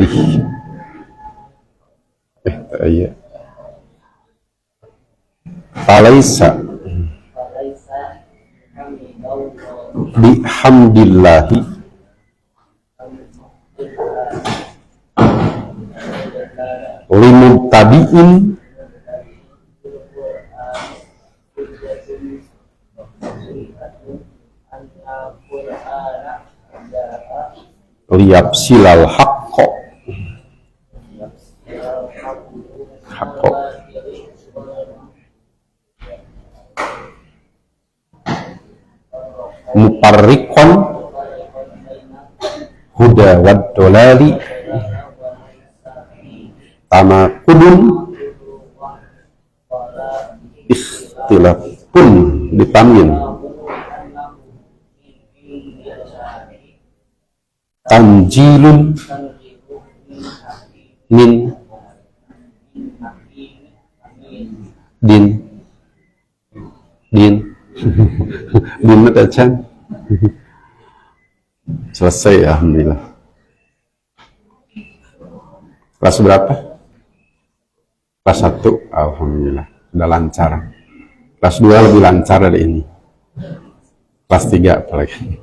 bihamdih. Iya. Falaisa bihamdillahi limubtadi'in liyabsilal haqqo muparrikon huda wad dolali tanakudun ikhtilafun ditamin tanjilun min din Binat aja. Selesai, alhamdulillah. Kelas berapa? Kelas 1, alhamdulillah. Sudah lancar. Kelas 2 lebih lancar dari ini. Kelas 3 apalagi.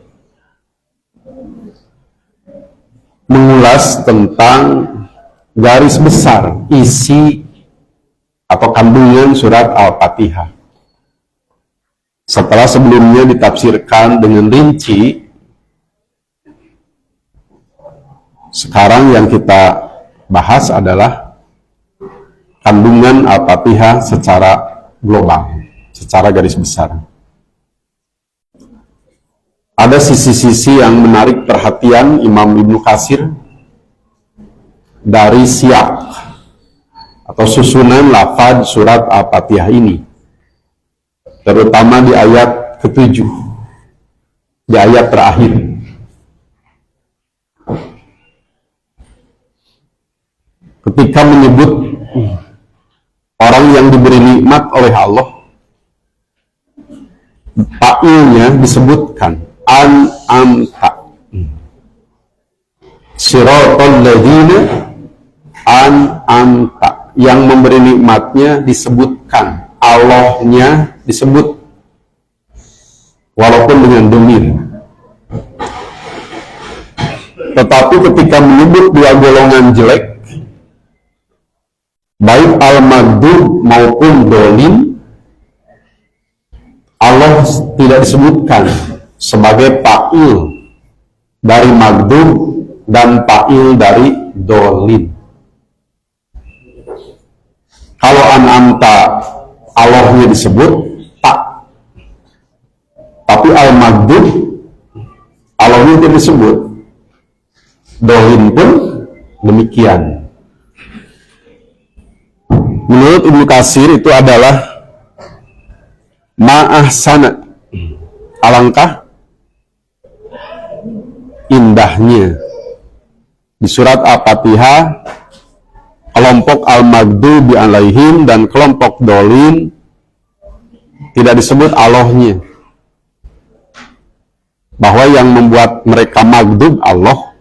Mengulas tentang garis besar isi atau kandungan surat Al-Fatihah. Setelah sebelumnya ditafsirkan dengan rinci, sekarang yang kita bahas adalah kandungan Al-Fatihah secara global, secara garis besar. Ada sisi-sisi yang menarik perhatian Imam Ibnu Katsir dari siyak atau susunan lafaz surat Al-Fatihah ini, terutama di ayat ke-7, di ayat terakhir. Ketika menyebut orang yang diberi nikmat oleh Allah, ta'ilnya disebutkan an'amta, siratal ladzina an'amta, yang memberi nikmatnya disebutkan, Allahnya disebut walaupun dengan dhamir. Tetapi ketika menyebut dua golongan jelek, baik al-maghdub maupun dhalin, Allah tidak disebutkan sebagai fa'il dari maghdub dan fa'il dari dhalin. Kalau an'amta Allahnya disebut tak, tapi al-maghdub Allahnya tidak disebut, dhalin pun demikian. Menurut Ibnu Katsir itu adalah ma'ahsana, alangkah indahnya di surat Al-Fatihah kelompok al-maghdubi alaihim dan kelompok dhalin tidak disebut Allahnya, bahwa yang membuat mereka maghdub Allah,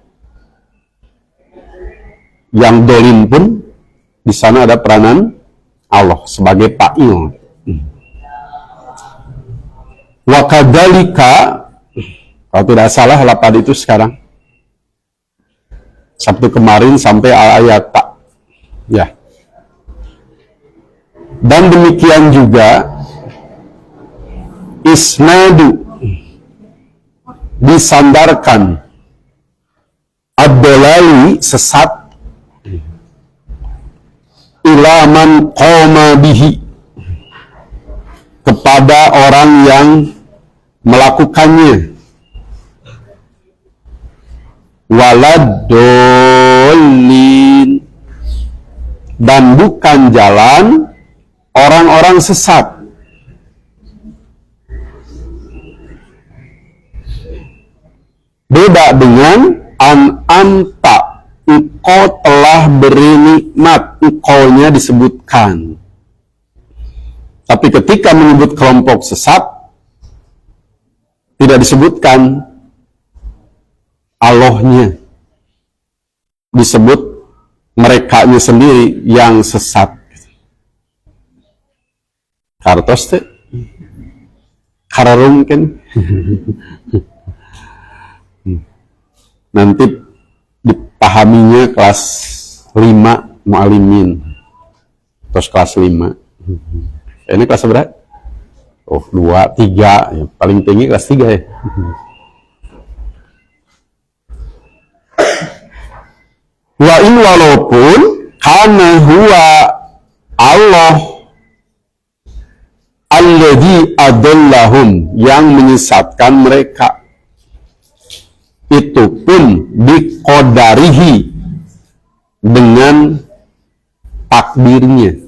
yang dhalin pun di sana ada peranan Allah sebagai fa'il. Wa kadzalika, kalau tidak salah lafaz itu sekarang Sabtu kemarin sampai ayat tak, ya. Dan demikian juga isnadu, disandarkan, ad-dhalali sesat, ila man qama bihi, kepada orang yang melakukannya, waladdallin, dan bukan jalan orang-orang sesat. Beda dengan an'amta, engkau telah beri nikmat, engkau-nya disebutkan. Tapi ketika menyebut kelompok sesat, tidak disebutkan Allahnya, disebut merekanya sendiri yang sesat. Kartos teh kararung kan. Nanti dipahaminya kelas 5 mu'alimin. Terus kelas 5. Ini kelas berapa? Oh, 2, 3. Ya, paling tinggi kelas 3 ya. Wa in walaupun karena huwa Allah alladzi adallahum yang menyesatkan mereka, itu pun biqadarihi dengan takdirnya.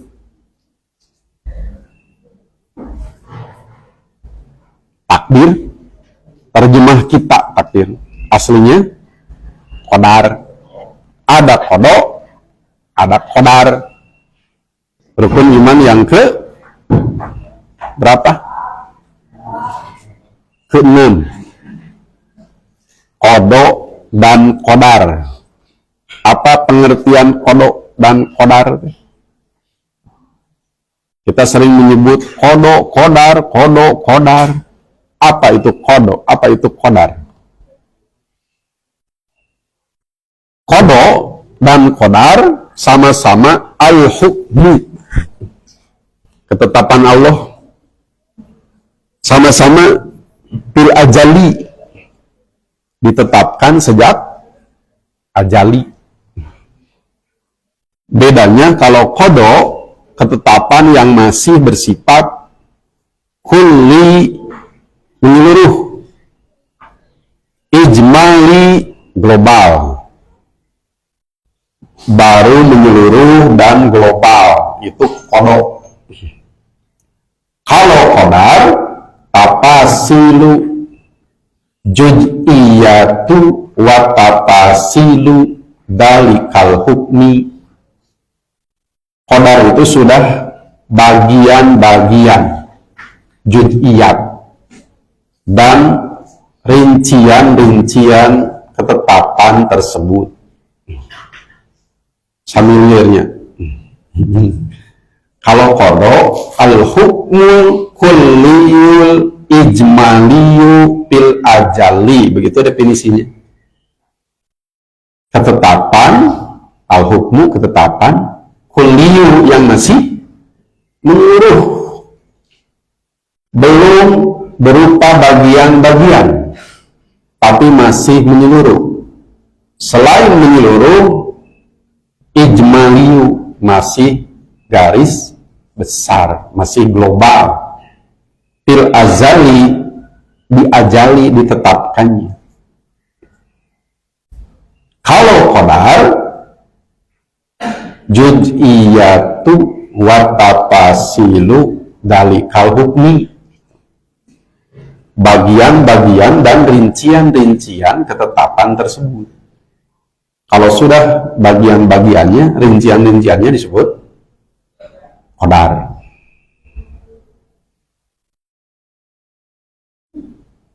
Takdir, terjemah kita takdir, aslinya qadar. Ada kodok, ada qadar. Rukun iman yang ke berapa? Ke-6. Kodok dan qadar. Apa pengertian kodok dan qadar? Kita sering menyebut kodok, qadar, kodok, qadar. Apa itu kodok? Apa itu qadar? Kodok dan qadar sama-sama al-hukmu, ketetapan Allah, sama-sama bil ajali, ditetapkan sejak ajali. Bedanya kalau kodok, ketetapan yang masih bersifat kulli, menyeluruh, ijmali, global, baru menyeluruh dan global, itu kodok. Kalau qadar, tapasilu, juz'iyatu wa tapasilu dalikal hukmi. Qadar itu sudah bagian-bagian, juz'iyat, dan rincian-rincian ketetapan tersebut. Familiarnya. Kalau kodok, al-hukmul kulliyul ijmaliyu pil ajali, begitu definisinya. Ketetapan, al-hukmu ketetapan, kulliyu yang masih menyeluruh, belum berupa bagian-bagian, tapi masih menyeluruh. Selain menyeluruh, ijmaliyu, masih garis besar, masih global. Fil azali, diajali, ditetapkannya. Kalau qadar, juz'iyatu wa tapasilu dalikal hukmi, bagian-bagian dan rincian-rincian ketetapan tersebut. Kalau sudah bagian-bagiannya, rincian-rinciannya disebut qadar.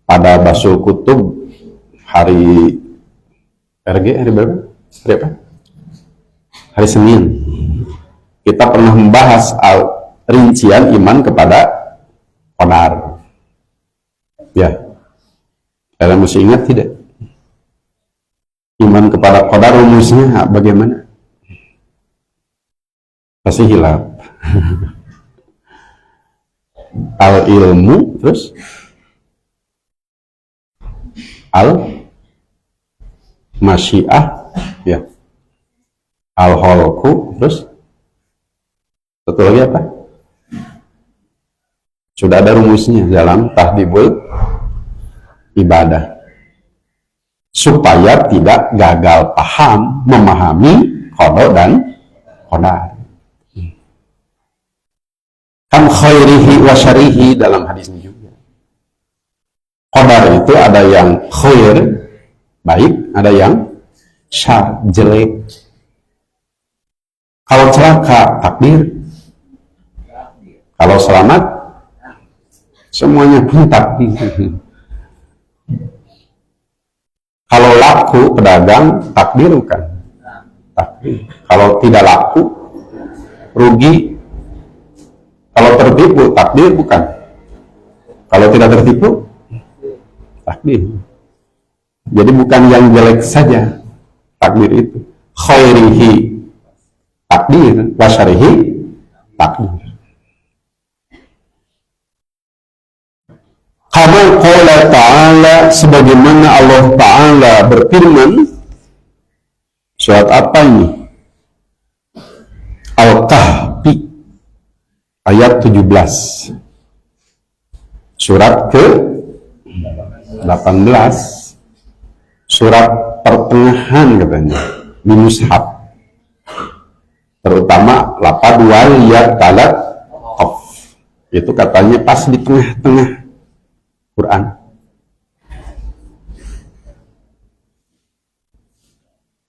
Pada Basul Kutub hari RG, hari berapa? Hari apa? Hari Senin. Kita pernah membahas rincian iman kepada qadar. Ya. Kalian masih ingat tidak? Iman kepada qadar rumusnya bagaimana? Pasti hilaf. Al ilmu, terus al masyiah, ya, al khalqu, terus satu lagi apa? Sudah ada rumusnya dalam tahdibul ibadah, supaya tidak gagal paham memahami qada dan qadar. Kan khairihi wa syarihi dalam hadisnya juga. Qadar itu ada yang khair, baik, ada yang syar, jelek. Kalau celaka, takdir. Kalau selamat, semuanya pun takdir. Kalau laku, pedagang, takdir bukan? Kalau tidak laku, rugi. Kalau tertipu, takdir bukan. Kalau tidak tertipu, takdir. Jadi bukan yang jelek saja takdir itu. Khairihi takdir, wasyarihi takdir. Kama qala ta'ala, sebagaimana Allah Ta'ala berfirman, surat apa ini? Al-Kahfi ayat 17. Surat ke 18. Surat pertengahan katanya di mushaf. Terutama lapad wal ya talat qaf. Itu katanya pas di tengah-tengah Quran.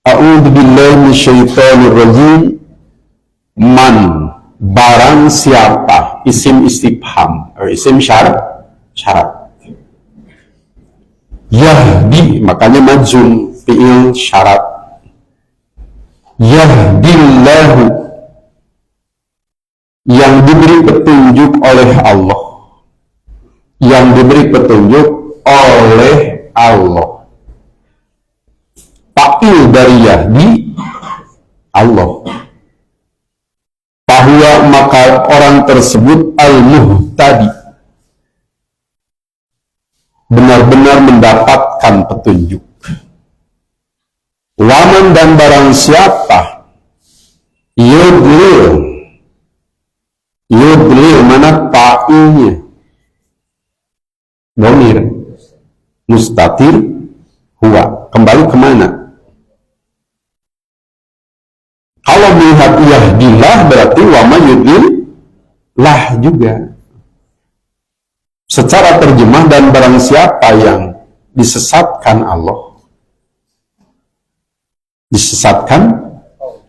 A'udzu billahi minasyaitonir rajim. Man, barang siapa, isim istifham, isim syarat. Yahdi, makanya majzum, fi'il syarat. Yahdillahu, yang diberi petunjuk oleh Allah. Yang diberi petunjuk oleh Allah. Fa'il dari Yahdi, Allah. Bahwa maka orang tersebut al-muhtadi, benar-benar mendapatkan petunjuk. Waman, dan barang siapa yudlil mana ta'ilnya domir mustatir huwa, kembali kemana? Kalau melihat yahdillah berarti wama yudlil lah juga. Secara terjemah, dan barang siapa yang disesatkan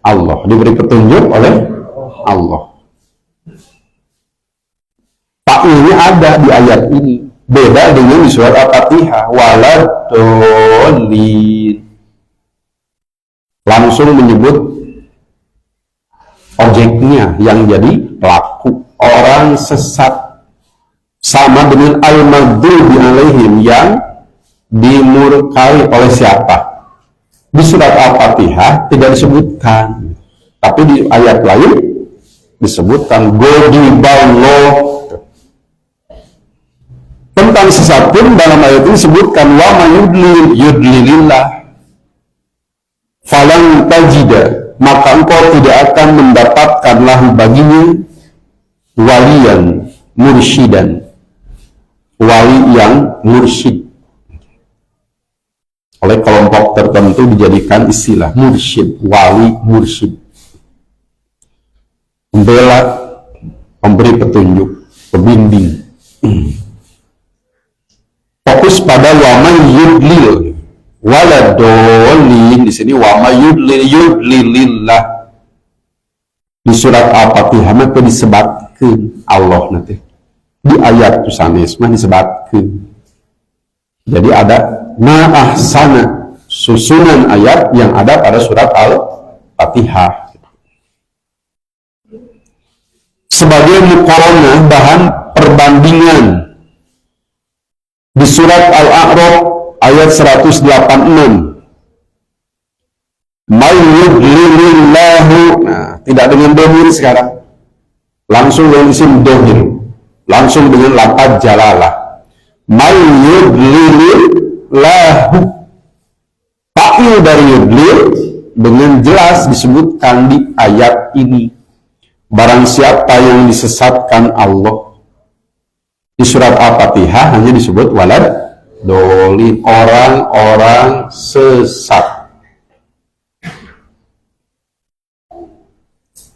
Allah, diberi petunjuk oleh Allah. Ta'ilnya ada di ayat ini, beda dengan di surat Al-Fatihah. Waladhdallin, langsung menyebut objeknya yang jadi pelaku, orang sesat. Sama dengan al-maghdubi alaihim, yang dimurkai oleh siapa. Di surat Al-Fatihah tidak disebutkan, tapi di ayat lain disebutkan ghadiballah. Tentang sesat pun dalam ayat ini disebutkan wa may yudlilillah falan tajida, maka engkau tidak akan mendapatkan lahu baginya waliyan mursyidan, wali yang mursyid. Oleh kelompok tertentu dijadikan istilah mursyid, wali mursyid, pembela, pemberi petunjuk, pembimbing. Fokus pada wama yudlil, waladolin di sini wama yudlilillah. Di surat Al-Fatihah itu disebutkan Allah nanti. Di ayat tusanis mah disebutkan. Jadi ada ma'ahsana, susunan ayat yang ada pada surat Al-Fatihah. Sebagai muqaranah, bahan perbandingan, di surat Al-A'raf ayat 186. May yudlilillahu, nah, tidak dengan domir sekarang, langsung dengan isim domir, langsung dengan lafaz jalalah. May yudlilillahu, ta'il dari yudlil dengan jelas disebutkan di ayat ini. Barang siapa yang disesatkan Allah, di surat Al-Fatihah hanya disebut walad dolin, orang-orang sesat.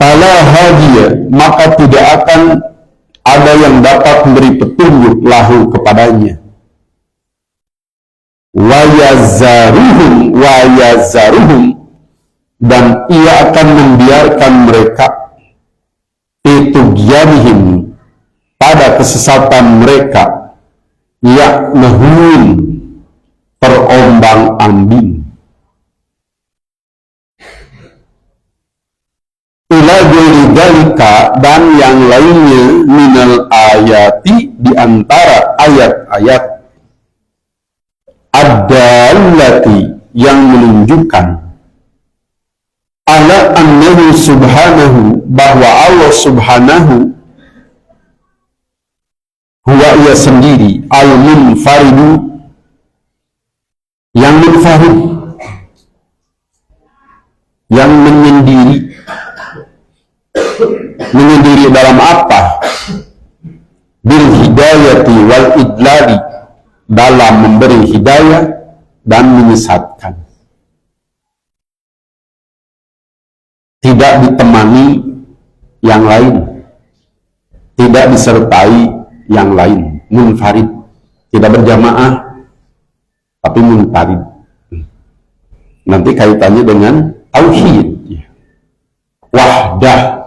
Fala hadiya, maka tidak akan ada yang dapat memberi petunjuk lahu kepadanya. Wayazaruhum, dan ia akan membiarkan mereka itugyanihim, pada kesesatan mereka, yaknahun, terombang ambing. dzalika dan yang lainnya minal ayati di antara ayat-ayat ad-dallati yang menunjukkan ala annahu subhanahu bahwa Allah subhanahu huwa ia sendiri al-munfaridu yang munfarid, yang menyendiri dalam apa? Bil hidayati wal idlali, dalam memberi hidayah dan menyesatkan, tidak ditemani yang lain, tidak disertai yang lain, munfarid, tidak berjamaah tapi munfarid. Nanti kaitannya dengan tauhid, wahdah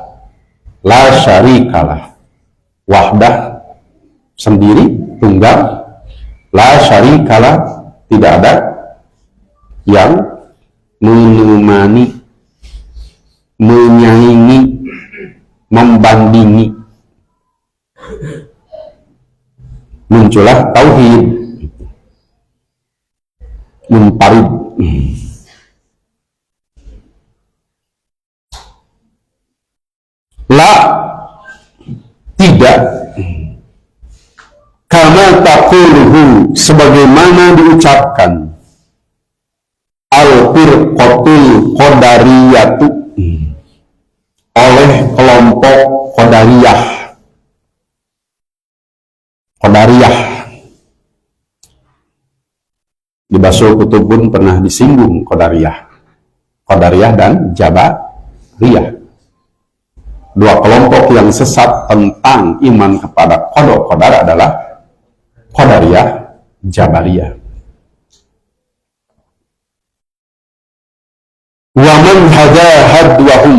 la syarikalah, wahdah sendiri, tunggal, la syarikalah tidak ada yang menemani, menyaingi, membandingi. Muncullah tauhid, munfarid. La, tidak, kama taquluhu, sebagaimana diucapkan al-firqatul qadariyatu, oleh kelompok qadariyah. Di Basul Kutub pun pernah disinggung Qadariyah dan Jabariyah, dua kelompok yang sesat tentang iman kepada qadar adalah Qadariyah, Jabariyah. Wa man hadha hadwahum,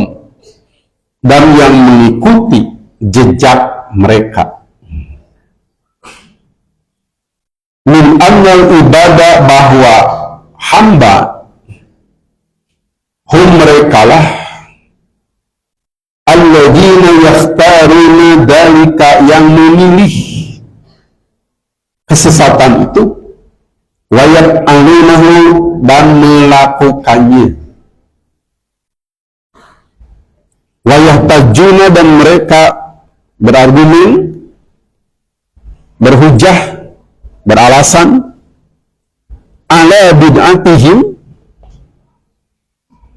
dan yang mengikuti jejak mereka, min annal ibadah, bahwa hamba hum merekalah alladzina yakhtaruna dalika, yang memilih kesesatan itu, wayat alunahu, dan melakukannya, wayah tajuna, dan mereka berargumen, berhujah, beralasan ala bid'atihim,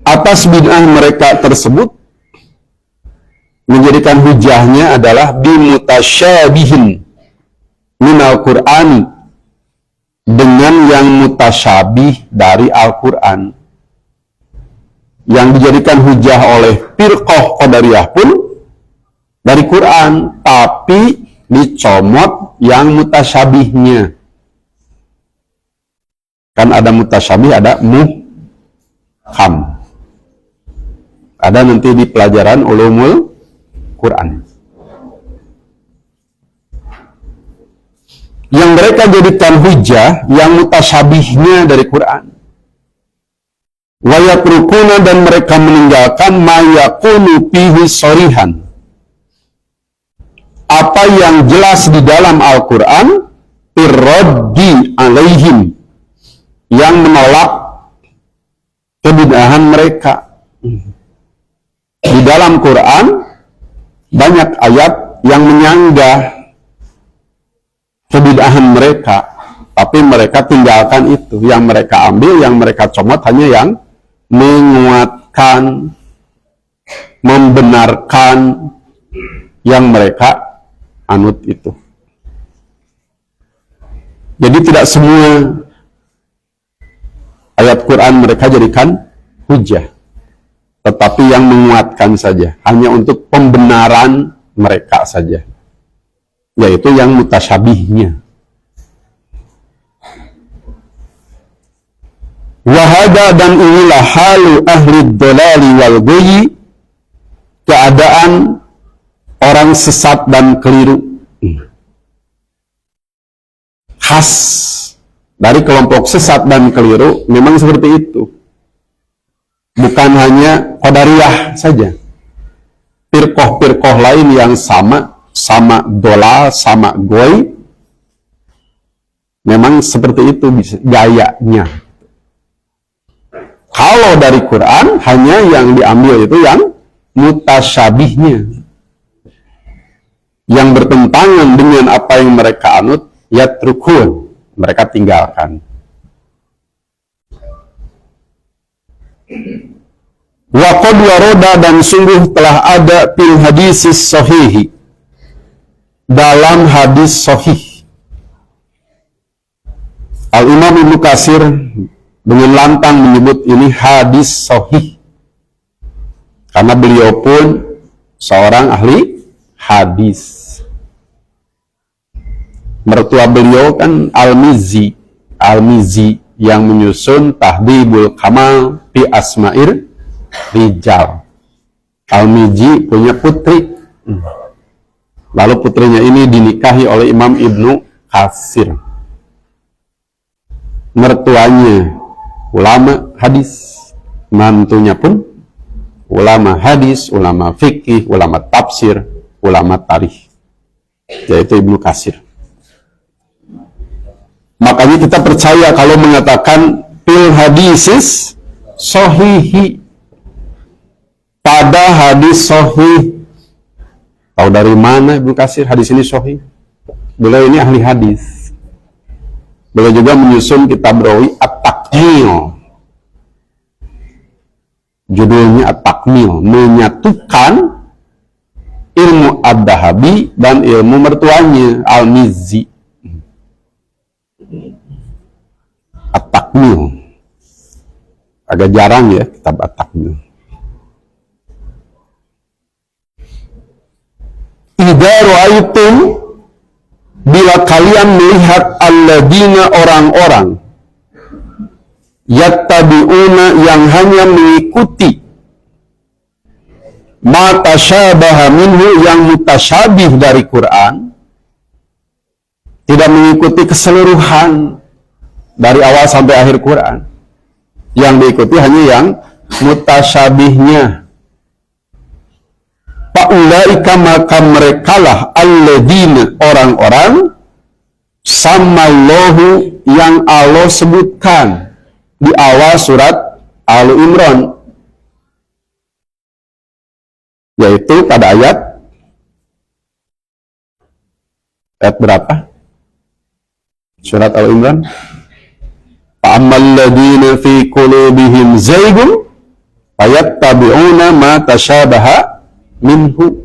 atas bid'ah mereka tersebut, menjadikan hujahnya adalah bimutasyabihin minal qur'ani, dengan yang mutasyabih dari Al-Quran. Yang dijadikan hujah oleh firqah qadariyah pun dari Quran, tapi dicomot yang mutasyabihnya. Kan ada mutasyabih, ada muhkam. Ada nanti di pelajaran ulumul Quran. Yang mereka jadikan hujah yang mutasyabihnya dari Quran. Wa yatrukuna, dan mereka meninggalkan ma yakunu fihi shorihan, apa yang jelas di dalam Al-Quran, irraddi alaihim, yang menolak kebid'ahan mereka. Di dalam Quran banyak ayat yang menyanggah kebid'ahan mereka, tapi mereka tinggalkan itu. Yang mereka ambil, yang mereka comot hanya yang menguatkan, membenarkan yang mereka anut itu. Jadi tidak semua ayat Quran mereka jadikan hujah, tetapi yang menguatkan saja, hanya untuk pembenaran mereka saja, yaitu yang mutasyabihnya. Wahada, dan inilah halu ahli dhalali wal ghayyi, keadaan orang sesat dan keliru. Khas dari kelompok sesat dan keliru memang seperti itu. Bukan hanya Qadariyah saja, firqah-firqah lain yang sama dolal, sama goy, memang seperti itu gayanya. Kalau dari Quran hanya yang diambil itu yang mutasyabihnya, yang bertentangan dengan apa yang mereka anut, yatrukun, mereka tinggalkan. Wa qad waroda, dan sungguh telah ada fil hadisis sahihi, dalam hadis sahih. Al-Imam Ibnu Katsir dengan lantang menyebut ini hadis sahih, karena beliau pun seorang ahli hadis. Mertua beliau kan Al-Mizzi yang menyusun Tahdhibul Kamal fi Asma'ir Rijal. Al-Mizzi punya putri, lalu putrinya ini dinikahi oleh Imam Ibnu Katsir. Mertuanya ulama hadis, mantunya pun ulama hadis, ulama fikih, ulama tafsir, ulama tarikh, yaitu Ibnu Katsir. Makanya kita percaya kalau mengatakan fil hadisis sahihi, pada hadis sahih. Tahu dari mana Ibnu Katsir hadis ini sahih? Beliau ini ahli hadis. Beliau juga menyusun kitab Rawi At-Takmil. Judulnya At-Takmil, menyatukan ilmu Ad-Dahabi dan ilmu mertuanya Al-Mizzi. At-Takmil. Agak jarang ya kitab At-Takmil. Idza ra'aitum, bila kalian melihat alladzina, orang-orang, yattabi'una, yang hanya mengikuti, ma tasyabaha minhu, yang mutasyabih dari Quran, tidak mengikuti keseluruhan dari awal sampai akhir Quran, yang diikuti hanya yang mutasyabihnya. Fa'ulaika, maka merekalah alladzina, orang-orang, samallahu, yang Allah sebutkan di awal surat Al-Imran, yaitu pada ayat berapa? Surat Al-Imran. Fa'ammal ladzina fi qulubihim zaygun fayattabi'una ma tasyabaha minhu.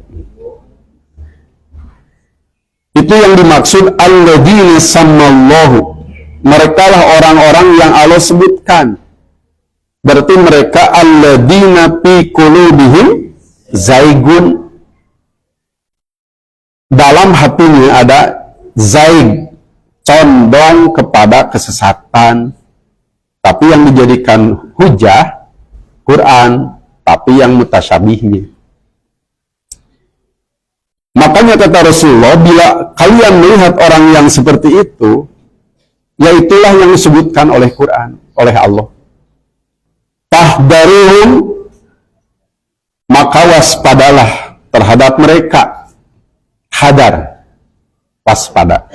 Itu yang dimaksud alladzina sammallahu, mereka lah orang-orang yang Allah sebutkan. Berarti mereka alladzina fi qulubihim zaygun, dalam hatinya ada zaig, condong kepada kesesatan, tapi yang dijadikan hujah Quran, tapi yang mutasyabihnya. Makanya kata Rasulullah, bila kalian melihat orang yang seperti itu, yaitulah yang disebutkan oleh Quran, oleh Allah. Fahdharuhum, maka waspadalah terhadap mereka. Hadar, waspada.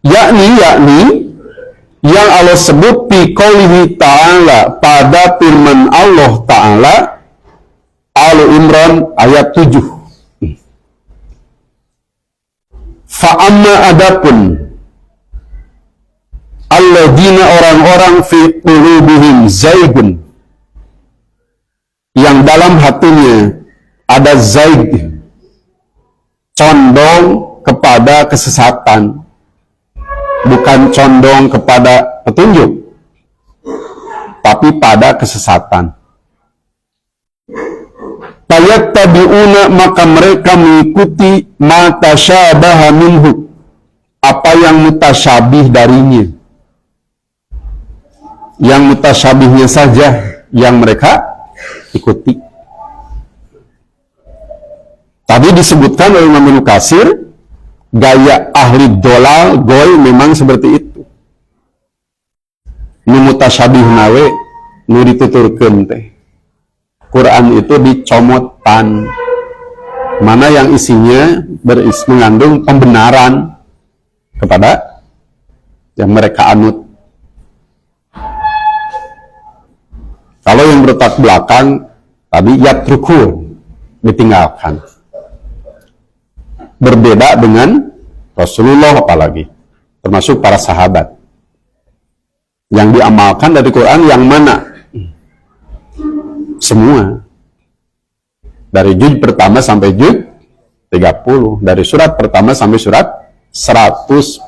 Yakni yang Allah sebut fi qoulihi ta'ala, pada firman Allah Ta'ala Al-Imran ayat 7. Fa'amma adapun alladzina, orang-orang fi qulubihim zaygun, yang dalam hatinya ada zaig, condong kepada kesesatan, bukan condong kepada petunjuk, tapi pada kesesatan. Fayattabi'una, maka mereka mengikuti ma tasyabaha minhu, apa yang mutasyabih darinya. Yang mutasyabihnya saja yang mereka ikuti. Tadi disebutkan oleh Imam Ibnu Katsir, gaya ahli dolal goy memang seperti itu. Nu mutasyabih nawe nu dituturkeun teh. Quran itu dicomotan, mana yang isinya mengandung pembenaran kepada yang mereka anut. Kalau yang bertolak belakang tadi yatrukun, ditinggalkan. Berbeda dengan Rasulullah apalagi, termasuk para sahabat. Yang diamalkan dari Quran yang mana? Semua. Dari juz pertama sampai juz 30. Dari surat pertama sampai surat 114.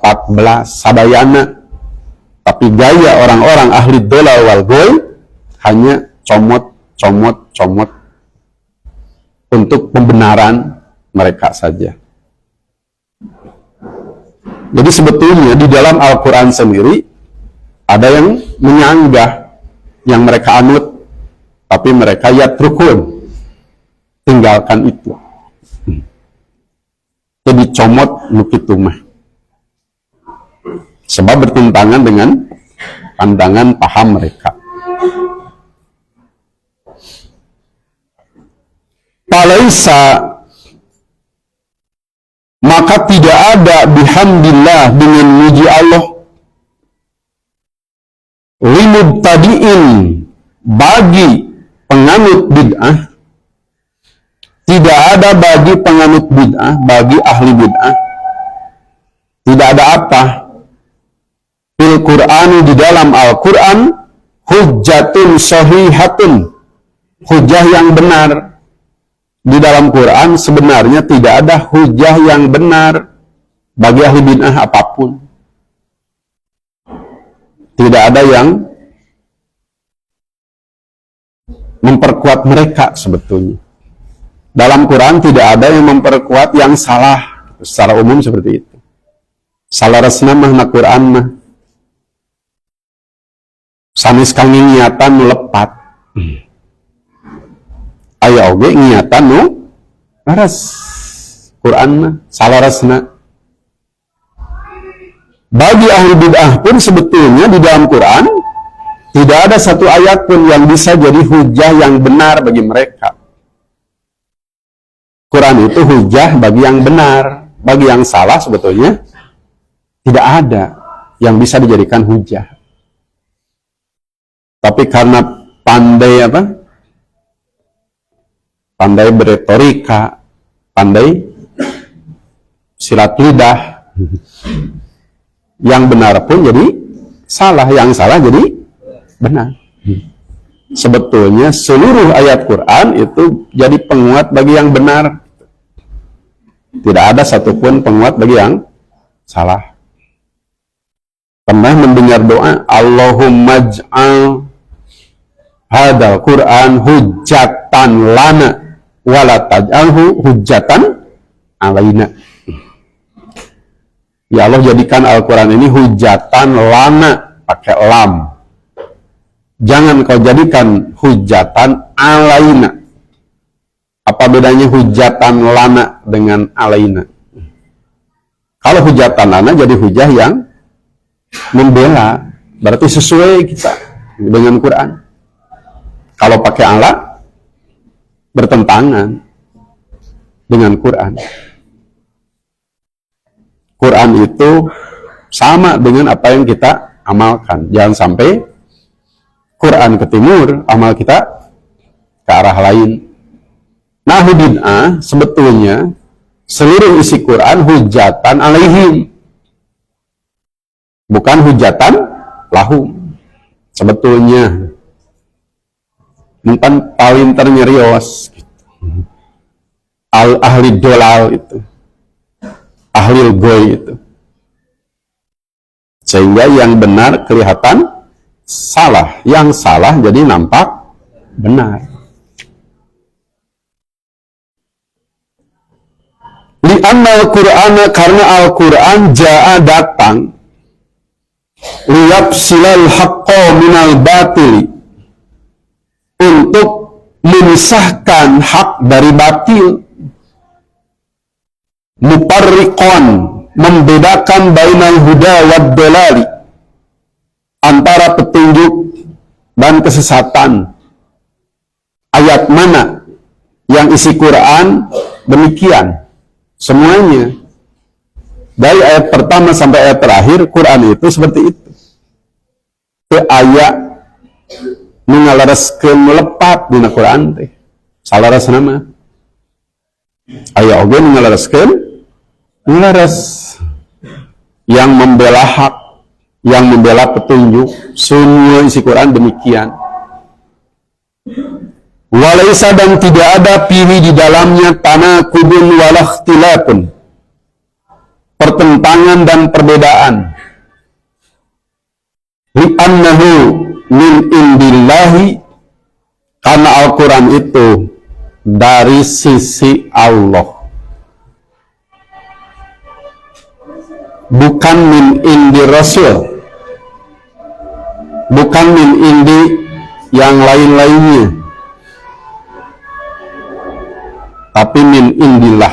Sadayana. Tapi gaya orang-orang ahli dolal wal goy hanya comot untuk pembenaran mereka saja. Jadi sebetulnya di dalam Al-Quran sendiri ada yang menyanggah yang mereka anut, tapi mereka yatrukun, tinggalkan itu. Jadi comot nukitu mah. Sebab bertentangan dengan pandangan paham mereka. Falaisa, maka tidak ada bihamdillah dengan muji Allah limubtadi'in bagi penganut bid'ah, tidak ada bagi penganut bid'ah, bagi ahli bid'ah, tidak ada apa fil Qur'ani di dalam Al-Quran hujjatun sahihatun, hujah yang benar. Di dalam Quran sebenarnya tidak ada hujah yang benar bagi ahli bid'ah apapun. Tidak ada yang memperkuat mereka sebetulnya. Dalam Quran tidak ada yang memperkuat yang salah secara umum seperti itu. Salah resna mah na Quran mah sanis kang niatan melepat. Aya oge niatan nu laras. Quran mah salah resna. Bagi ahli bid'ah pun sebetulnya di dalam Quran tidak ada satu ayat pun yang bisa jadi hujah yang benar bagi mereka. Quran itu hujah bagi yang benar, bagi yang salah sebetulnya tidak ada yang bisa dijadikan hujah. Tapi karena pandai pandai beretorika, pandai silat lidah, yang benar pun jadi salah, yang salah jadi benar. Sebetulnya seluruh ayat Quran itu jadi penguat bagi yang benar. Tidak ada satupun penguat bagi yang salah. Pernah mendengar doa Allahumma j'al hadal Quran hujjatan lana wala taj'alhu hujjatan alaina. Ya Allah, jadikan Al-Quran ini hujatan lana, pakai lam. Jangan kau jadikan hujatan alaina. Apa bedanya hujatan lana dengan alaina? Kalau hujatan lana jadi hujah yang membela, berarti sesuai kita dengan Quran. Kalau pakai ala, bertentangan dengan Quran. Quran itu sama dengan apa yang kita amalkan. Jangan sampai Quran ke timur, amal kita ke arah lain. Nah, bid'ah sebetulnya seluruh isi Quran hujatan alaihim, bukan hujatan lahum. Sebetulnya mungkin paling ternyerios ahli dolal itu, ahli goy itu, sehingga yang benar kelihatan salah, yang salah jadi nampak benar. Li'anna al-Qur'an, karena Al-Quran ja'a datang liyafsilal haqqa minal batili, untuk memisahkan hak dari batil, muparriqan, membedakan bainal huda wad dolali, antara petunjuk dan kesesatan. ayat mana yang isi Quran demikian semuanya. Dari ayat pertama sampai ayat terakhir Quran itu seperti itu. Ke ayat mengalaraskeun melepat dina Quran teh. Salaras nama. Aya oge mengalaraskeun ngalaras yang membela hak, yang membela petunjuk, semua isi Quran demikian. Walaisa dan tidak ada pilih di dalamnya tanaqudun wala ikhtilafun, pertentangan dan perbedaan. Li'annahu min indillahi, karena Al-Quran itu dari sisi Allah, bukan min indi Rasul, bukan min indi yang lain-lainnya, tapi min indillah.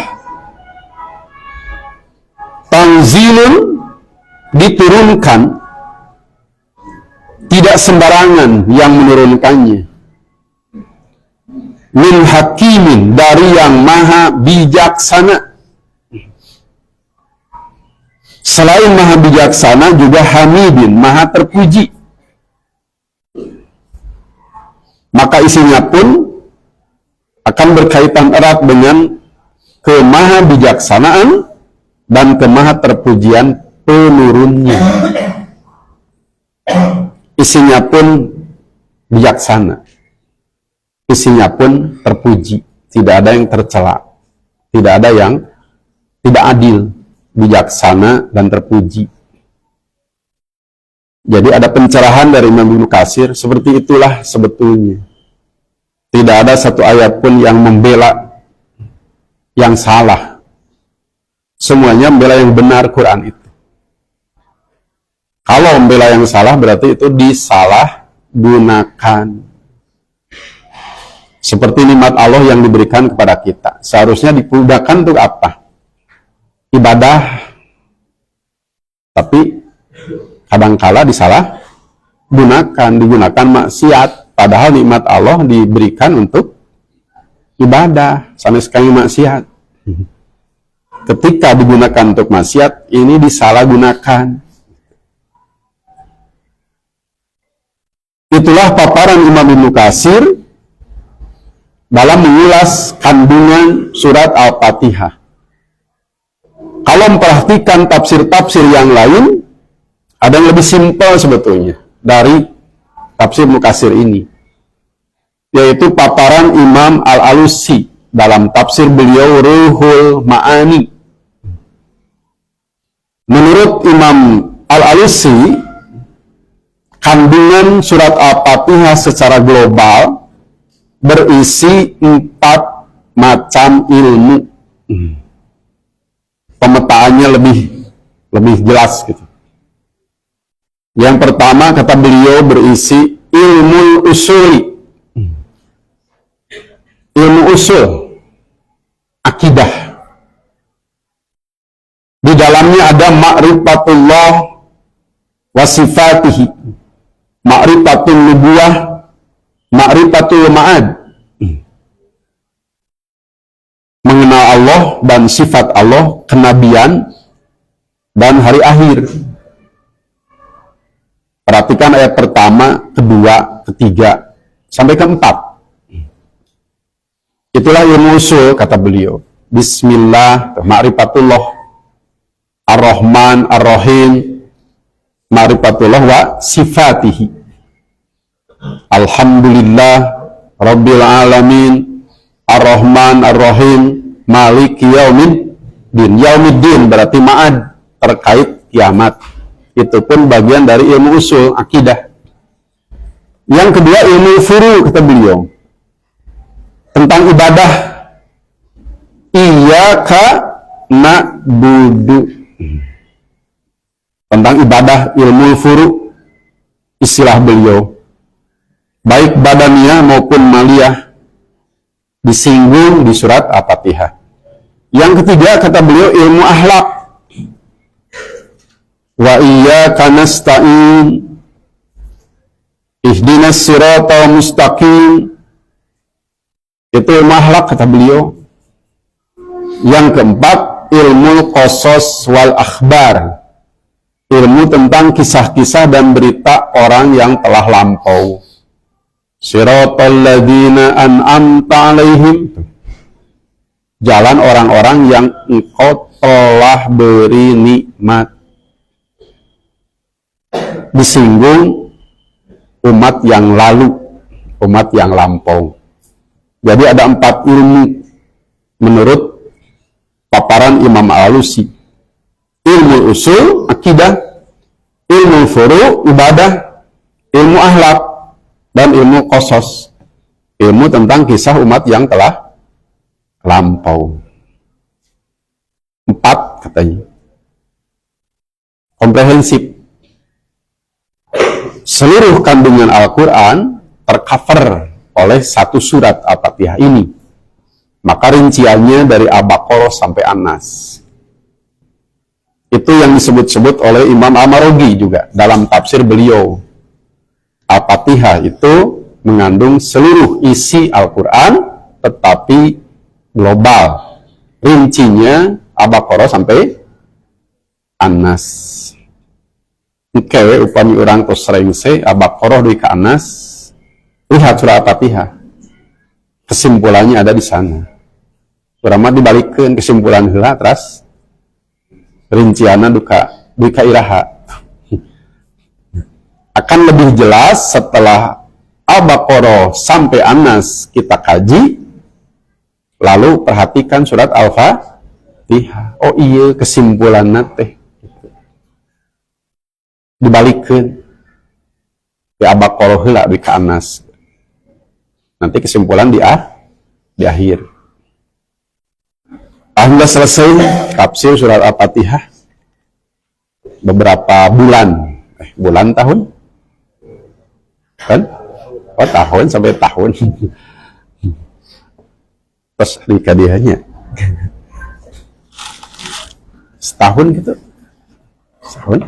Tanzilun, diturunkan, tidak sembarangan yang menurunkannya. Min hakimin, dari yang maha bijaksana. Selain maha bijaksana juga hamidin, maha terpuji. Maka isinya pun akan berkaitan erat dengan kemaha bijaksanaan dan kemaha terpujian penurunnya. Isinya pun bijaksana, isinya pun terpuji, tidak ada yang tercela, tidak ada yang tidak adil, bijaksana dan terpuji. Jadi ada pencerahan dari Imam Ibnu Katsir, seperti itulah sebetulnya. Tidak ada satu ayat pun yang membela yang salah. Semuanya membela yang benar Quran itu. Kalau membela yang salah berarti itu disalahgunakan. Seperti nikmat Allah yang diberikan kepada kita. Seharusnya digunakan untuk apa? Ibadah. Tapi kadangkala disalahgunakan, digunakan maksiat. Padahal nikmat Allah diberikan untuk ibadah, sama sekali maksiat. Ketika digunakan untuk maksiat, ini disalahgunakan. Itulah paparan Imam Ibnu Katsir dalam mengulas kandungan surat Al-Fatihah. Kalau memperhatikan tafsir-tafsir yang lain, ada yang lebih simpel sebetulnya dari tafsir Ibnu Katsir ini, yaitu paparan Imam Al-Alusi dalam tafsir beliau Ruhul Ma'ani. Menurut Imam Al-Alusi, kandungan surat Al-Fatihah secara global berisi 4 macam ilmu. Pemetaannya lebih jelas gitu. Yang pertama, kata beliau, berisi ilmu usuli, ilmu usul, akidah. Di dalamnya ada ma'rifatullah wa sifatihi, ma'rifatul nubuwah, ma'rifatul ma'ad, mengenal Allah dan sifat Allah, kenabian dan hari akhir. Perhatikan ayat pertama, kedua, ketiga, sampai keempat. Itulah ilmu usul, kata beliau. Bismillah, ma'rifatullah, ar-Rahman, ar-Rahim, ma'rifatullah wa sifatihi. Alhamdulillah, Rabbil alamin, ar-Rahman, ar-Rahim, maliki yaumiddin. Yaumiddin berarti ma'ad, terkait kiamat. Itu pun bagian dari ilmu usul, akidah. Yang kedua, ilmu furu, kata beliau, tentang ibadah. Iyyaka na'budu, tentang ibadah, ilmu furu, istilah beliau, baik badaniah maupun maliyah, disinggung di surat Al-Fatihah. Yang ketiga, kata beliau, ilmu akhlak. Wa iyyaka nasta'in ihdinas siratal mustaqim Itu ilmu akhlak kata beliau. Yang keempat, ilmu qasas wal akhbar, ilmu tentang kisah-kisah dan berita orang yang telah lampau. Siratal ladzina an'amta alaihim, jalan orang-orang yang engkau telah beri nikmat. Disinggung umat yang lalu, umat yang lampau. Jadi ada 4 ilmu menurut paparan Imam Al-Alusi. Ilmu usul, akidah, ilmu furu, ibadah, ilmu akhlak, dan ilmu qasas, ilmu tentang kisah umat yang telah lampau. 4 katanya. Komprehensif. Seluruh kandungan Al-Quran tercover oleh satu surat Al-Fatihah ini. Maka rinciannya dari Al-Baqarah sampai An-Nas. Itu yang disebut-sebut oleh Imam Al-Marogi juga dalam tafsir beliau. Al-Fatihah itu mengandung seluruh isi Al-Quran, tetapi global. Rincinya Al-Baqarah sampai An-Nas. Oke, upami orang tos sering se Al-Baqarah di ke An-Nas, lihat surah Al-Fatihah. Kesimpulannya ada di sana. Urama dibalikkan kesimpulan heula terus rinciana duka iraha. Akan lebih jelas setelah Al-Baqarah sampai An-Nas kita kaji, lalu perhatikan surat Al-Fatihah. Oh iya, kesimpulanna teh dibalikkan di Al-Baqarah heula di ka An-Nas. Nanti kesimpulan di akhir. Alhamdulillah selesai tafsir surat Al-Fatihah beberapa bulan. Bulan tahun? Kan? Oh tahun sampai tahun. Terus dikadihannya. Setahun gitu. Setahun.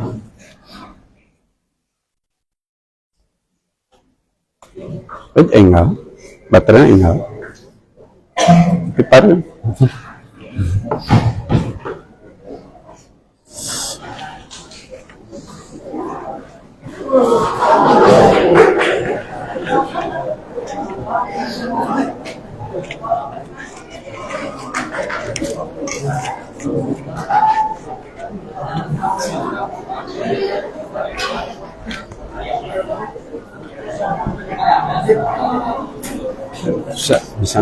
Enggak. Baterainya enggak. Kitar. Bisa.